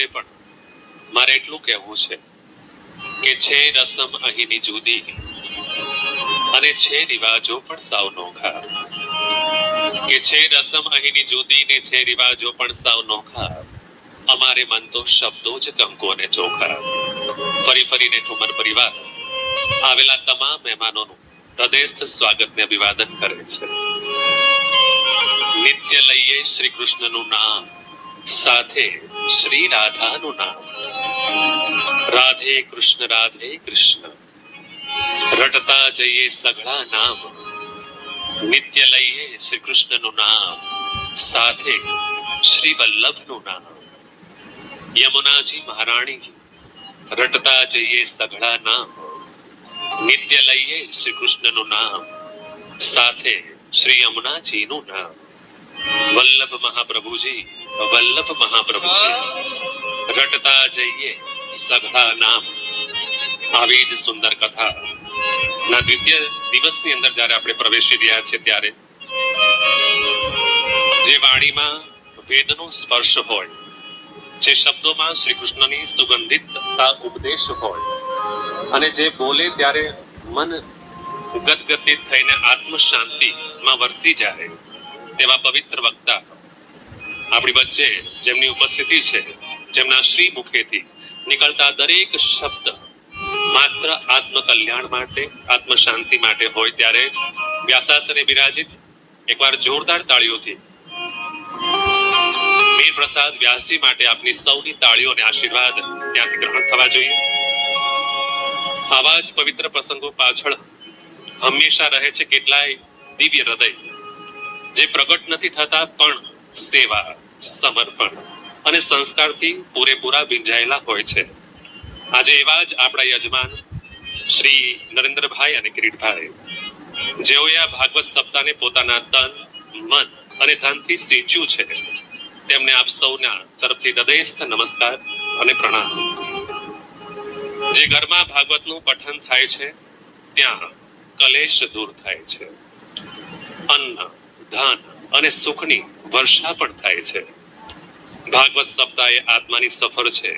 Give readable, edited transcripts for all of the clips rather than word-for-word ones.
માટે પણ મારે એટલું કહેવું છે કે છે રસમ અહીંની જુદી અને છે રિવાજો પણ સાવ નોખા, કે છે રસમ અહીંની જુદી ને છે રિવાજો પણ સાવ નોખા, અમારે મન તો શબ્દો જ કંકુ અને ચોખા. ફરી ફરીને ઠુમર પરિવાર આવેલા તમામ મહેમાનોનું હૃદયસ્થ સ્વાગતને અભિવાદન કરે છે. નિત્ય લઈએ શ્રી કૃષ્ણનું નામ, સાથે શ્રી રાધાનું નામ. રાધે કૃષ્ણ રટતા જઈએ સઘળા નામ. નિત્ય લઈએ શ્રી કૃષ્ણનું નામ, સાથે શ્રી વલ્લભનું નામ. યમુનાજી મહારાણીજી રટતા જઈએ સઘળા નામ. નિત્ય લઈએ શ્રી કૃષ્ણનું નામ, સાથે શ્રી યમુનાજીનું નામ. વલ્લભ મહાપ્રભુજી રટતા જઈએ સઘળા નામ. આવી જ સુંદર કથા ના દ્વિતીય દિવસની અંદર જ્યારે આપણે પ્રવેશી રહ્યા છે ત્યારે જે વાણીમાં વેદનો સ્પર્શ હોય, જે શબ્દોમાં શ્રી કૃષ્ણની સુગંધિતતા ઉપદેશ હોય અને જે બોલે ત્યારે મન ગદગદિત થઈને આત્મ શાંતિમાં વરસી જાય તેવા પવિત્ર વક્તા આપણી વચ્ચે જેમની ઉપસ્થિતિ છે, જેમના શ્રી મુખેથી નીકળતા દરેક શબ્દ માત્ર આત્મ કલ્યાણ માટે, આત્મ શાંતિ માટે હોય ત્યારે વ્યાસાસને બિરાજિત એકવાર જોરદાર તાળીઓથી વીર પ્રસાદ વ્યાસજી માટે આપની સૌની તાળીઓ અને આશીર્વાદ ત્યાંથી ગ્રહણ થવા જોઈએ. આવા જ પવિત્ર પ્રસંગો પાછળ હંમેશા રહે છે કેટલાય દિવ્ય હૃદય જે પ્રગટ નથી થતા પણ સેવા, સમર્પણ અને સંસ્કારથી પૂરેપૂરા ભીંજાયેલા હોય છે. આજે એવા જ આપણા યજમાન શ્રી નરેન્દ્રભાઈ અને કિરીટભાઈ, જેઓએ આ ભાગવત સપ્તાહને પોતાના તન, મન અને ધનથી સિંચ્યું છે, તેમને આપ સૌના તરફથી હૃદયસ્થ નમસ્કાર અને પ્રણામ. જે ઘરમાં ભાગવતનું પઠન થાય છે ત્યાં કલેશ દૂર થાય છે, અન્ન, ધન અને સુખની વર્ષા પણ થાય છે. ભાગવત સપ્તાહ એ આત્માની સફર છે,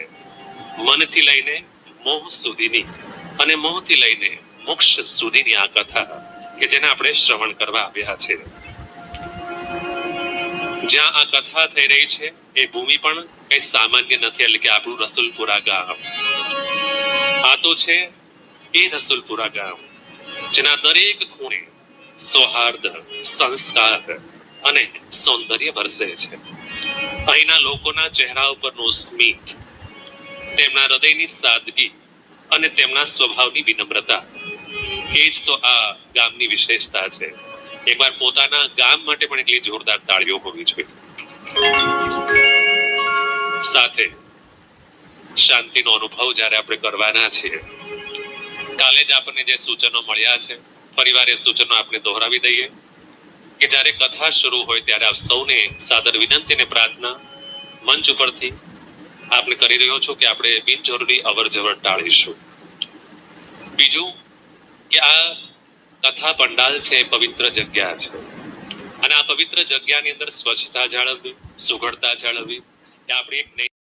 મનથી લઈને મોહ સુધીની અને મોહથી લઈને મોક્ષ સુધીની આ કથા કે જેને આપણે શ્રવણ કરવા આવ્યા છે. જ્યાં આ કથા થઈ રહી છે એ ભૂમિ પણ કઈ સામાન્ય નથી, એટલે કે આપણું રસુલપુરા ગામ. આ તો છે એ રસુલપુરા ગામ જેના દરેક ખૂણે સૌહાર્દ, સંસ્કાર અને સૌંદર્ય વરસે છે. અહીંના લોકોના ચહેરા ઉપરનું સ્મિત, તેમના હૃદયની સાદગી અને તેમના સ્વભાવની વિનમ્રતા એ જ તો આ ગામની વિશેષતા છે. એકવાર પોતાના ગામ માટે પણ એટલી જોરદાર તાળીઓ હોવી જોઈએ. સાથે શાંતિનો અનુભવ જ્યારે આપણે કરવાના છીએ, કાલે જ આપણને જે સૂચનો મળ્યા છે ફરીવાર એ સૂચનો આપણે દોહરાવી દઈએ કે જ્યારે કથા શરૂ હોય ત્યારે આપ સૌને સાદર વિનંતી અને પ્રાર્થના મંચ ઉપરથી આપને કરી રહ્યો છું કે આપણે બિનજરૂરી અવર જવર ટાળીશું. બીજું કે આ કથા પંડાલ છે એ પવિત્ર જગ્યા છે અને આ પવિત્ર જગ્યાની અંદર સ્વચ્છતા જાળવવી, સુઘડતા જાળવવી એ આપણી એક